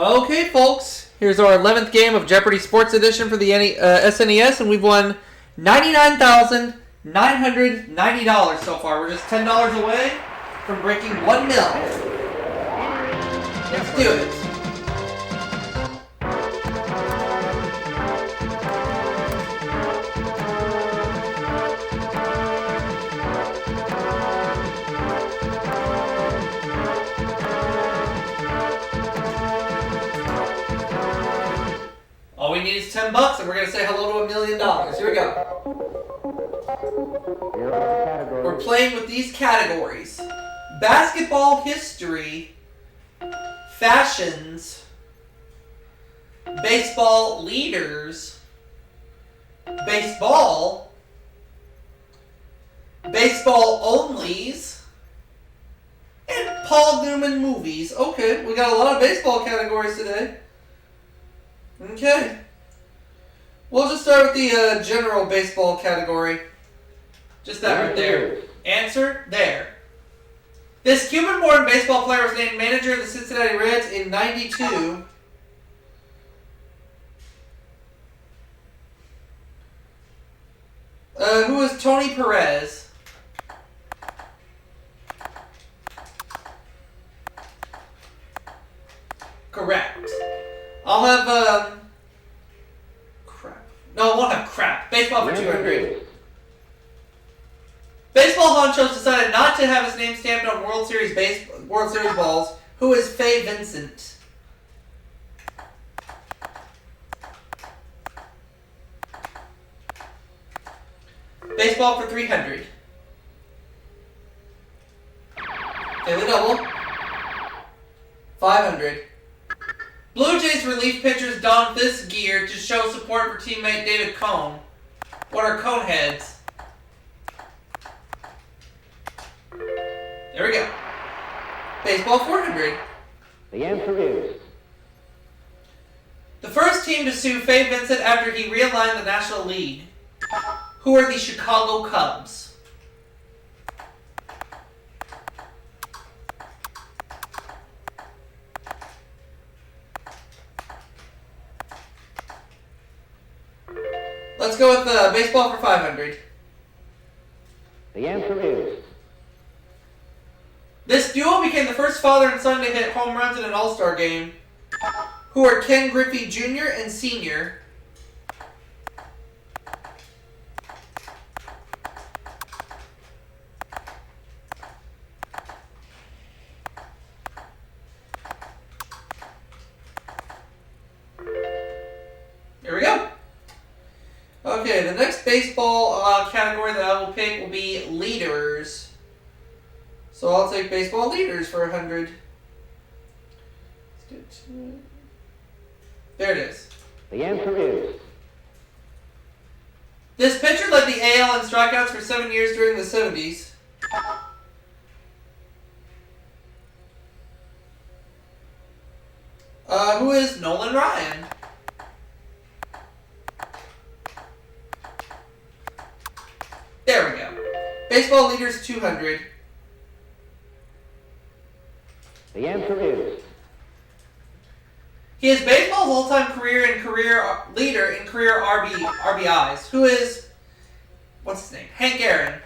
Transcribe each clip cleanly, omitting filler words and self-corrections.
Okay, folks, here's our 11th game of Jeopardy Sports Edition for the SNES, and we've won $99,990 so far. We're just $10 away from breaking 1 mil. Let's do it. All we need is $10 and we're going to say hello to $1 million. Here we go. We're playing with these categories: basketball history, fashions, baseball leaders, baseball onlys, and Paul Newman movies. Okay, we got a lot of baseball categories today. Okay. We'll just start with the general baseball category. Just that right there. Answer there. This Cuban-born baseball player was named manager of the Cincinnati Reds in '92. Who is Tony Perez? Correct. I'll have, crap. No, I won't have crap. Baseball for 200. Baseball honchos decided not to have his name stamped on World Series balls. Who is Fay Vincent? Baseball for 300. Daily double. 500. Blue Jays relief pitchers don this gear to show support for teammate David Cone. What are cone heads? There we go. Baseball 400. The answer is... The first team to sue Fay Vincent after he realigned the National League. Who are the Chicago Cubs? Let's go with baseball for 500. The answer is... This duo became the first father and son to hit home runs in an All-Star game. Who are Ken Griffey Jr. and Sr.? Here we go. Okay, the next baseball category that I will pick will be leaders. So I'll take baseball leaders for 100. There it is. The answer is... This pitcher led the AL in strikeouts for 7 years during the 70s. Who is Nolan Ryan? There we go. Baseball leaders 200. The answer is... He is baseball's all-time career leader in career RBIs. Who is... What's his name? Hank Aaron.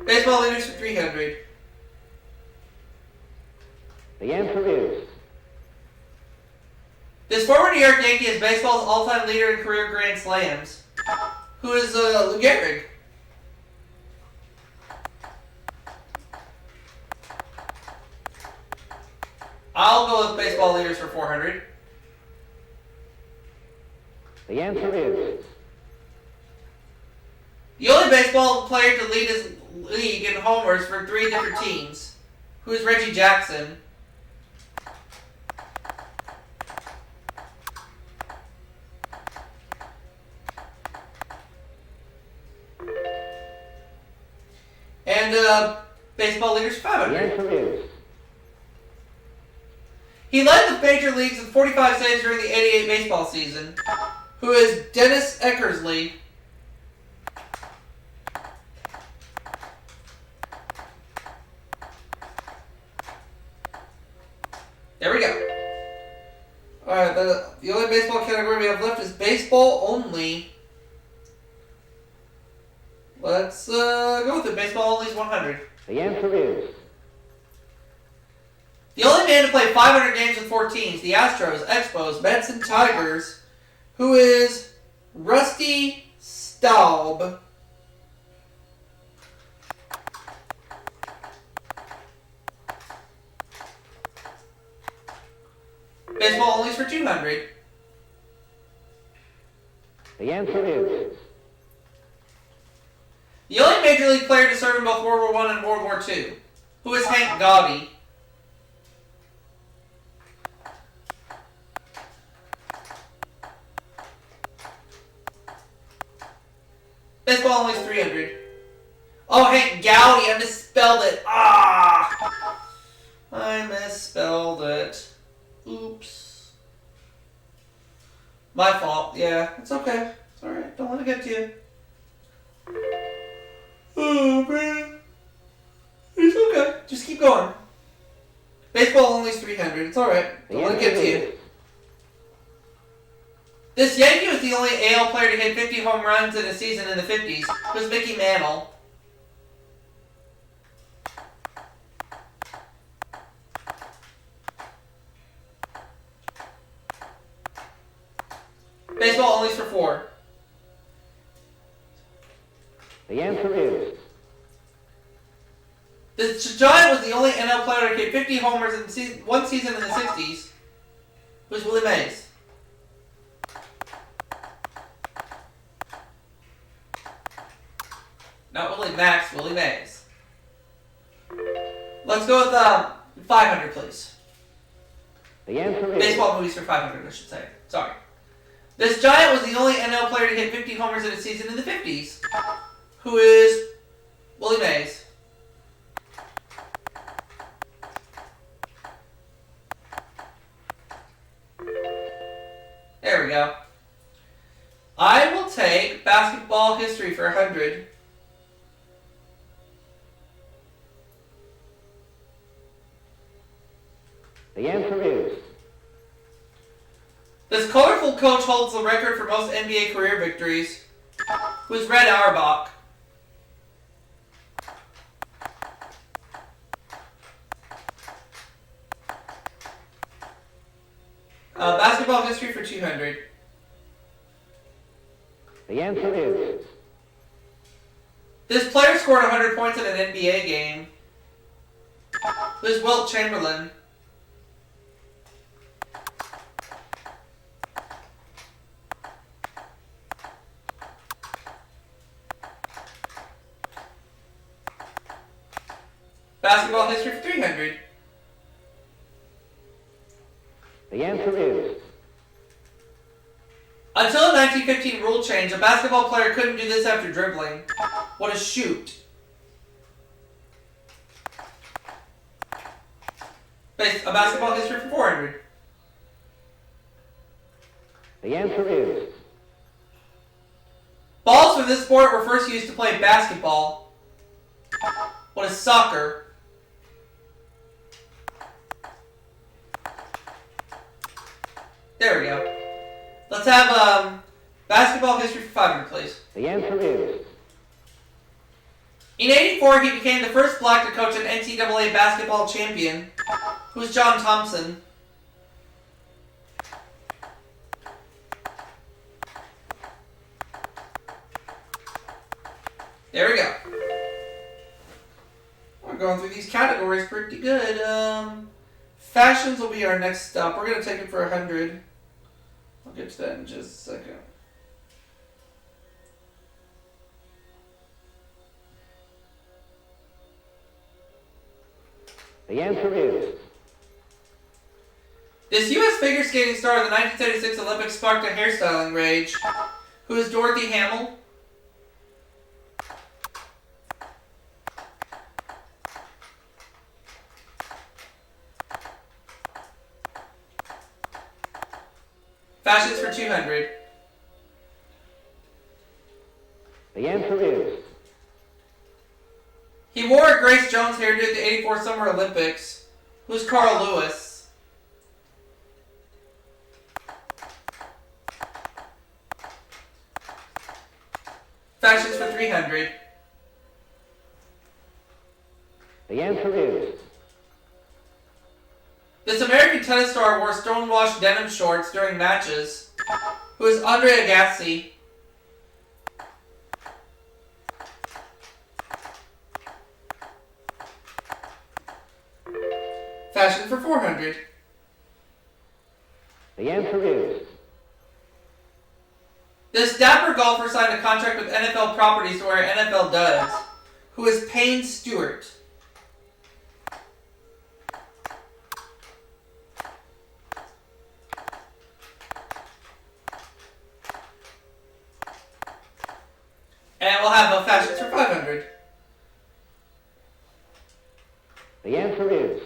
Baseball leaders for 300. The answer is... This former New York Yankee is baseball's all-time leader in career grand slams. Who is Lou Gehrig? I'll go with baseball leaders for 400. The answer is... The only baseball player to lead his league in homers for 3 different teams. Who is Reggie Jackson? And baseball leaders for 500. The answer is... He led the major leagues in 45 saves during the '88 baseball season. Who is Dennis Eckersley? Alright, the only baseball category we have left is baseball only. Let's go with it. Baseball only is 100. The answer is The only man to play 500 games with 4 teams, the Astros, Expos, Mets, and Tigers, who is Rusty Staub. Baseball only is for 200. the answer is The only Major League player to serve in both World War I and World War II, who is Hank Gaudy. Baseball only is 300. Oh, Hank Gowdy, I misspelled it. Ah! I misspelled it. Oops. My fault. Yeah, it's okay. It's alright. Don't let it get to you. Oh, man. It's okay. Just keep going. Baseball only is 300. It's alright. Don't let it get to you. This Yankee was the only AL player to hit 50 home runs in a season in the 50s. It was Mickey Mantle. Baseball only is for 4. the answer is This Giant was the only NL player to hit 50 homers in one season in the 60s. It was Willie Mays. Not Willie Max, Willie Mays. Let's go with 500, please. the answer is Baseball movies for 500, I should say. Sorry. This Giant was the only NL player to hit 50 homers in a season in the 50s. Who is Willie Mays. There we go. I will take basketball history for 100. the answer is This colorful coach holds the record for most NBA career victories. Who is Red Auerbach. Basketball history for 200. the answer is This player scored 100 points in an NBA game. Who is Wilt Chamberlain. Basketball history for 300. the answer is Until a 1915 rule change, a basketball player couldn't do this after dribbling. What a shoot. A basketball history for 400. the answer is Balls for this sport were first used to play basketball. What is soccer? There we go. Let's have basketball history for 500, please. the answer is In '84, he became the first black to coach an NCAA basketball champion. Who's John Thompson? There we go. We're going through these categories pretty good. Fashions will be our next stop. We're going to take it for 100. I'll get to that in just a second. the answer is This U.S. figure skating star of the 1976 Olympics sparked a hairstyling rage. Who is Dorothy Hamill? Fashions for 200. the answer is He wore a Grace Jones hairdo at the '84 Summer Olympics. Who's Carl Lewis? fashions for 300? The answer is This American tennis star wore stonewashed denim shorts during matches. Who is Andre Agassi? Fashion for 400. the answer is This dapper golfer signed a contract with NFL Properties to wear NFL duds. Who is Payne Stewart? And we'll have fashions for 500. the answer is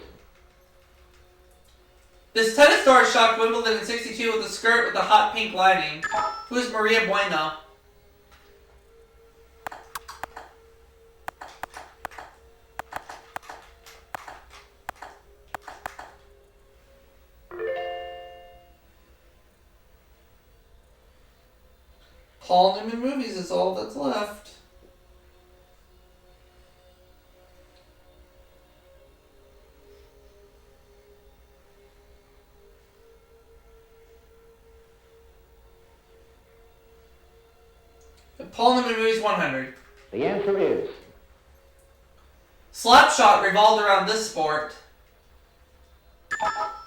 This tennis star shocked Wimbledon in '62 with a skirt with a hot pink lining. Who is Maria Bueno? Paul Newman movies is all that's left. The Paul Newman movies 100. the answer is Slapshot revolved around this sport.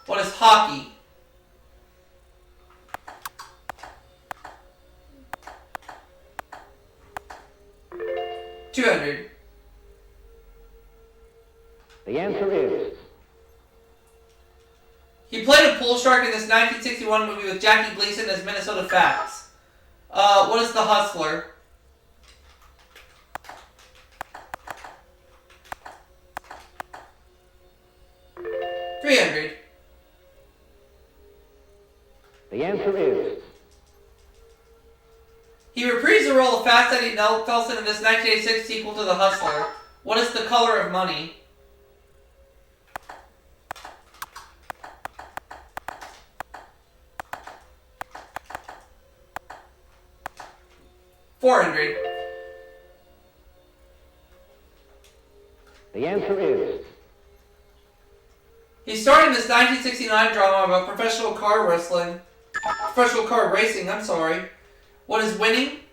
What is hockey? $200. the answer is He played a pool shark in this 1961 movie with Jackie Gleason as Minnesota Fats. What is The Hustler? $300. the answer is He reprised the role of Fast Eddie Nelson in this 1986 sequel to The Hustler. What is The Color of Money? $400. the answer is He starred in this 1969 drama about professional car racing, I'm sorry. What is Winning?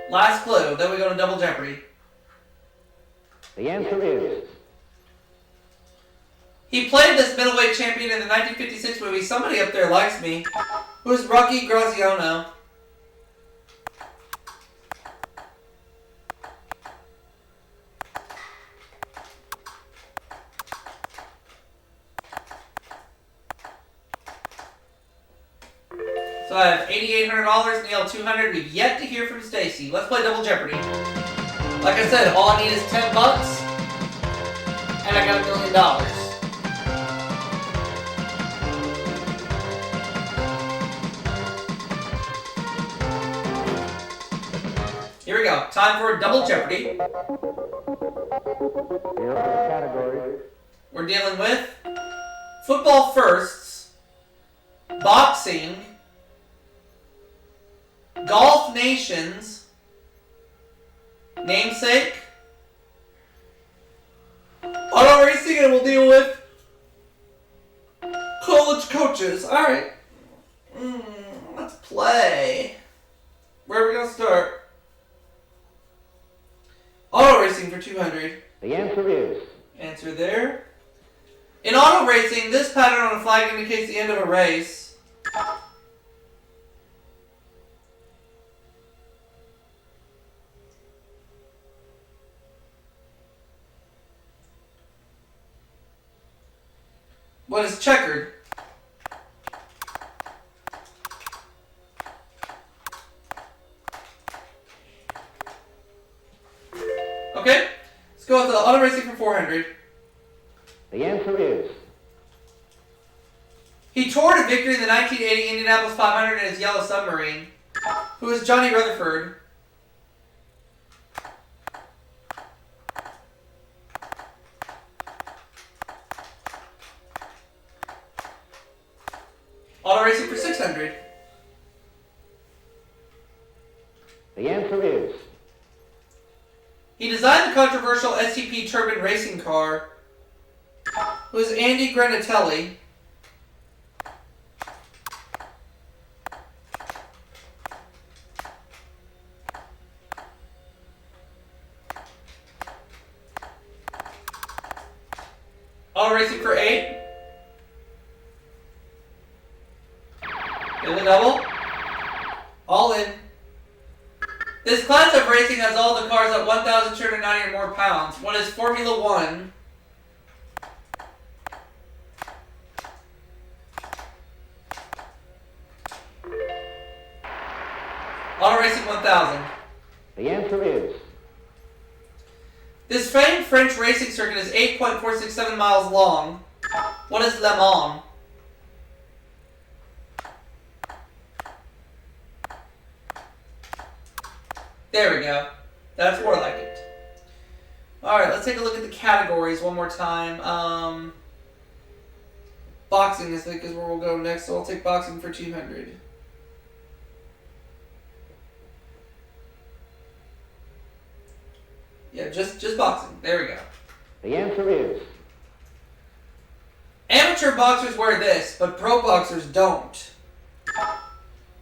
Last clue, then we go to Double Jeopardy. the answer is He played this middleweight champion in the 1956 movie Somebody Up There Likes Me. Who's Rocky Graziano? So I have $8,800, Neil $200. We've yet to hear from Stacy. Let's play Double Jeopardy. Like I said, all I need is $10, and I got $1 million. Here we go. Time for Double Jeopardy. category We're dealing with football firsts, boxing, golf nations, namesake, auto racing, and we'll deal with college coaches. Alright. Let's play. Where are we going to start? Auto racing for 200. the answer is Answer there. In auto racing, this pattern on a flag indicates the end of a race. What is checkered? Okay, let's go with the auto racing for 400. the answer is He toured a victory in the 1980 Indianapolis 500 in his yellow submarine. Who is Johnny Rutherford? Auto racing for 600. The answer is. He designed the controversial STP turbine racing car. Who is Andy Granatelli? Auto racing for 8. In the double. All in. This class of racing has all the cars at 1,290 or more pounds. What is Formula One? Auto racing 1,000. The answer is. This famed French racing circuit is 8.467 miles long. What is Le Mans? There we go. That's more like it. Alright, let's take a look at the categories one more time. Boxing, I think, is where we'll go next, so I'll take boxing for 200. Yeah, just boxing. There we go. The answer is. Amateur boxers wear this, but pro boxers don't.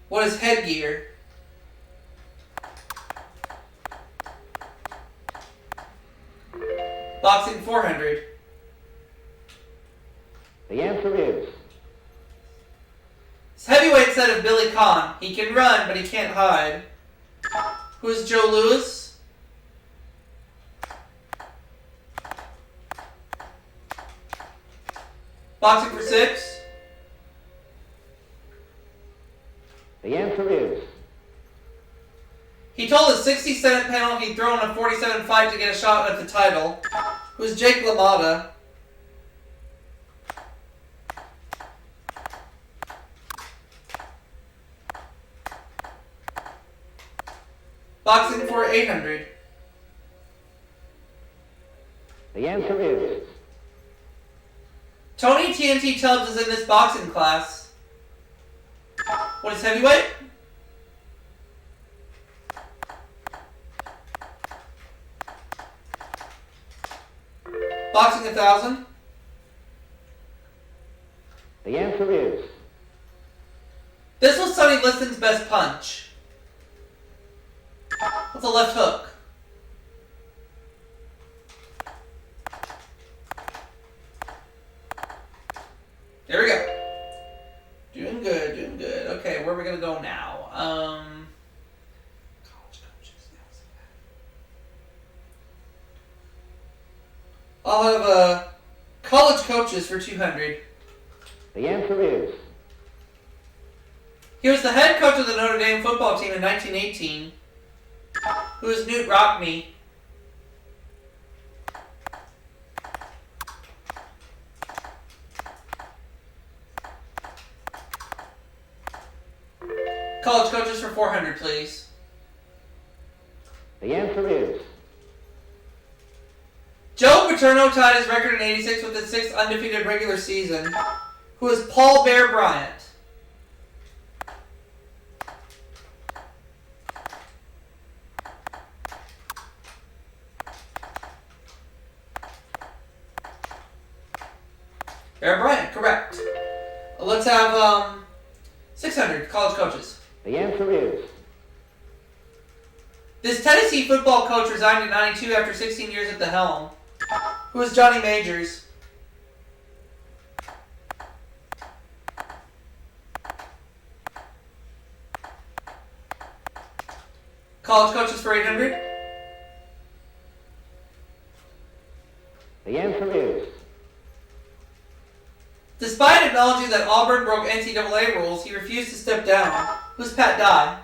What is headgear? Boxing 400. The answer is. It's heavyweight set of Billy Conn. He can run, but he can't hide. Who is Joe Louis? Boxing for 6. The answer is. He told a 60 Senate panel he'd throw in a 47 fight to get a shot at the title. Who's Jake LaMotta? Boxing for 800. The answer is. Tony TNT Tubbs is in this boxing class. What is heavyweight? Boxing 1,000. The answer is. This was Sonny Liston's best punch. What's a left hook? There we go. Doing good, doing good. Okay, where are we gonna go now? College coaches. I'll have college coaches for 200. The answer is. He was the head coach of the Notre Dame football team in 1918. Who is Newt Rockne? College coaches for 400, please. The answer is. Joe Paterno tied his record in 86 with his 6th undefeated regular season. Who is Paul Bear Bryant? Bear Bryant, correct. Let's have 600 college coaches. The answer is. This Tennessee football coach resigned in 92 after 16 years at the helm. Who is Johnny Majors? College coaches for 800. The answer is. Despite acknowledging that Auburn broke NCAA rules, he refused to step down. Who's Pat Dye?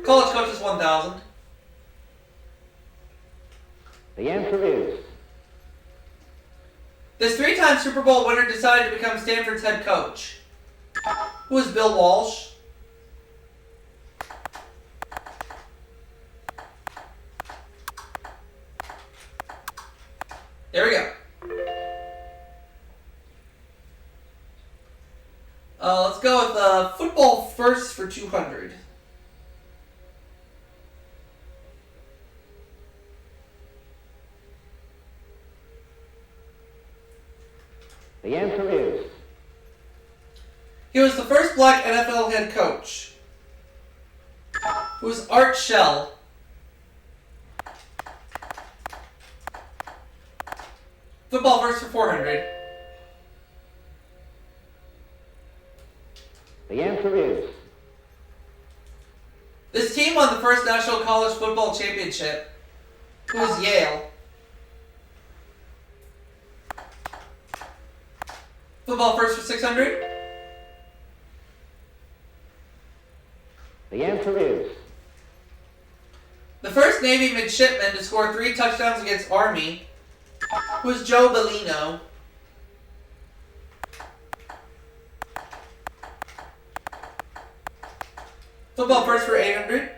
College coaches 1,000. The answer is. This 3-time Super Bowl winner decided to become Stanford's head coach. Who is Bill Walsh? There we go. Let's go with football first for 200. The answer is He was the first black NFL head coach. Who was Art Shell. Football first for 400. The answer is This team won the first National College Football Championship. Who was Yale. Football first for 600. The answer is The first Navy midshipman to score 3 touchdowns against Army was Joe Bellino. Football first for 800.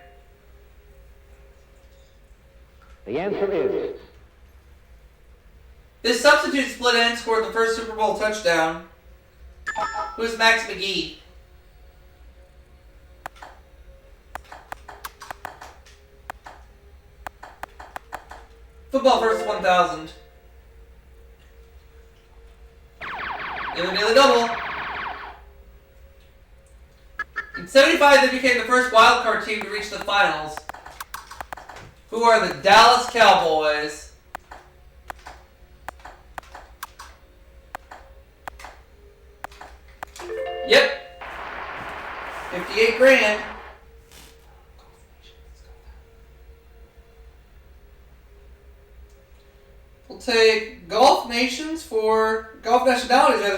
The answer is This substitute split end scored the first Super Bowl touchdown. Who was Max McGee. Football first 1,000. Nearly double. In 75, they became the first wildcard team to reach the finals. Who are the Dallas Cowboys. Yep. 58 grand. We'll take golf nationalities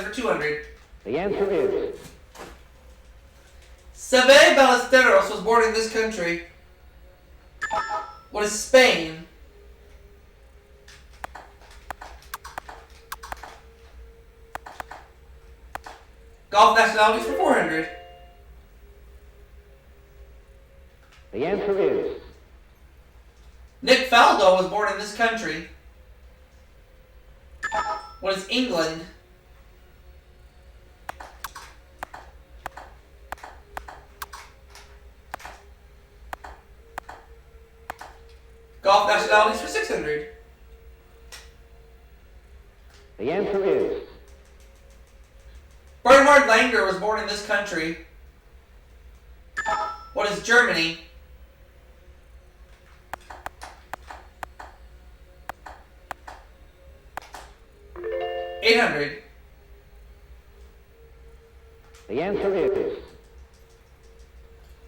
for 200. the answer is Seve Ballesteros was born in this country. What is Spain? Golf nationalities for 400. the answer is Nick Faldo was born in this country. What is England? Golf nationalities for 600. the answer is Bernhard Langer was born in this country. What is Germany? $800. the answer is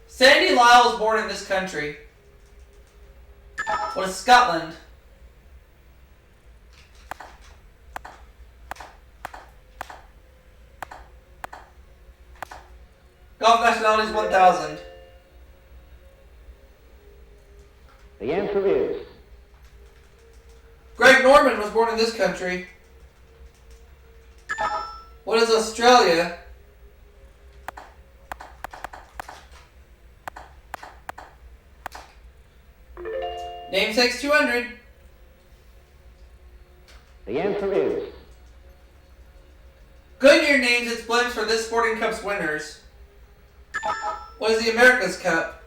Sandy Lyle was born in this country. What is Scotland? Golf nationalities 1,000. the answer is Greg Norman was born in this country. What is Australia? Namesakes 200. the answer is Goodyear names its blimps for this Sporting Cup's winners. What is the America's Cup?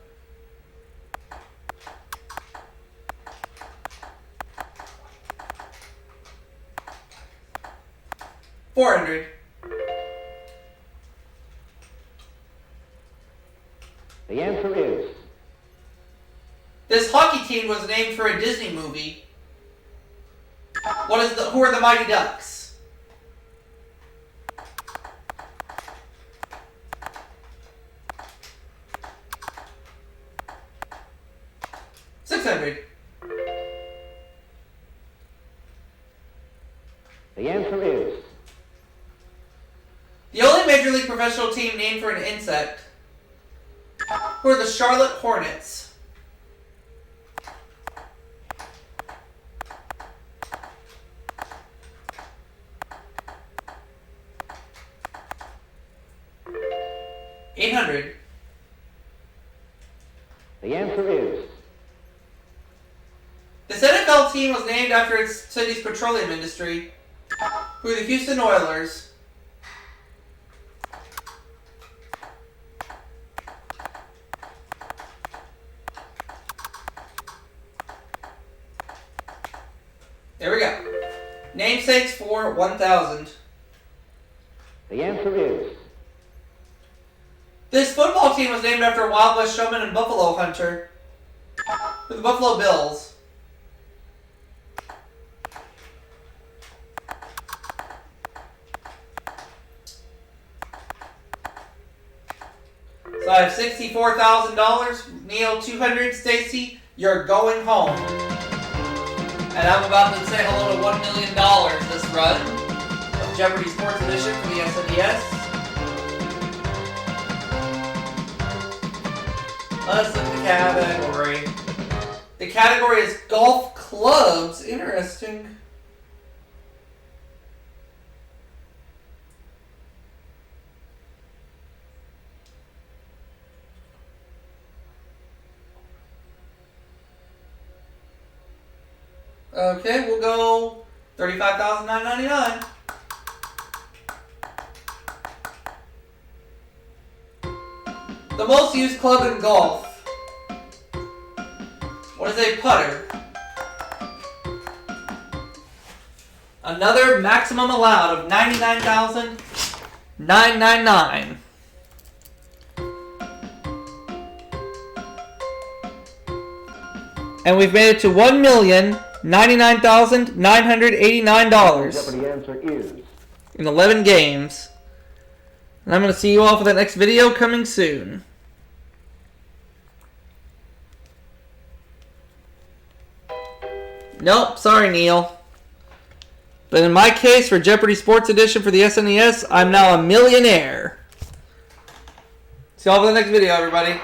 $400. the answer is This hockey team was named for a Disney movie. Who are the Mighty Ducks? $600. the answer is The only Major League professional team named for an insect. Who are the Charlotte Hornets? $800. the answer is This NFL team was named after its city's petroleum industry. Who are the Houston Oilers? Namesakes for 1,000. The answer is This football team was named after a Wild West showman and buffalo hunter. For the Buffalo Bills. So I have $64,000. Neil, 200. Stacy, you're going home. And I'm about to say hello to $1 million this run of Jeopardy Sports Edition for the SNES. Let's look at the category. The category is golf clubs. Interesting. Okay, we'll go $35,999. The most used club in golf. What is a putter? Another maximum allowed of $99,999. And we've made it to $1,099,989 Jeopardy answer is in 11 games. And I'm going to see you all for the next video coming soon. Nope, sorry Neil. But in my case, for Jeopardy Sports Edition for the SNES, I'm now a millionaire. See you all for the next video, everybody.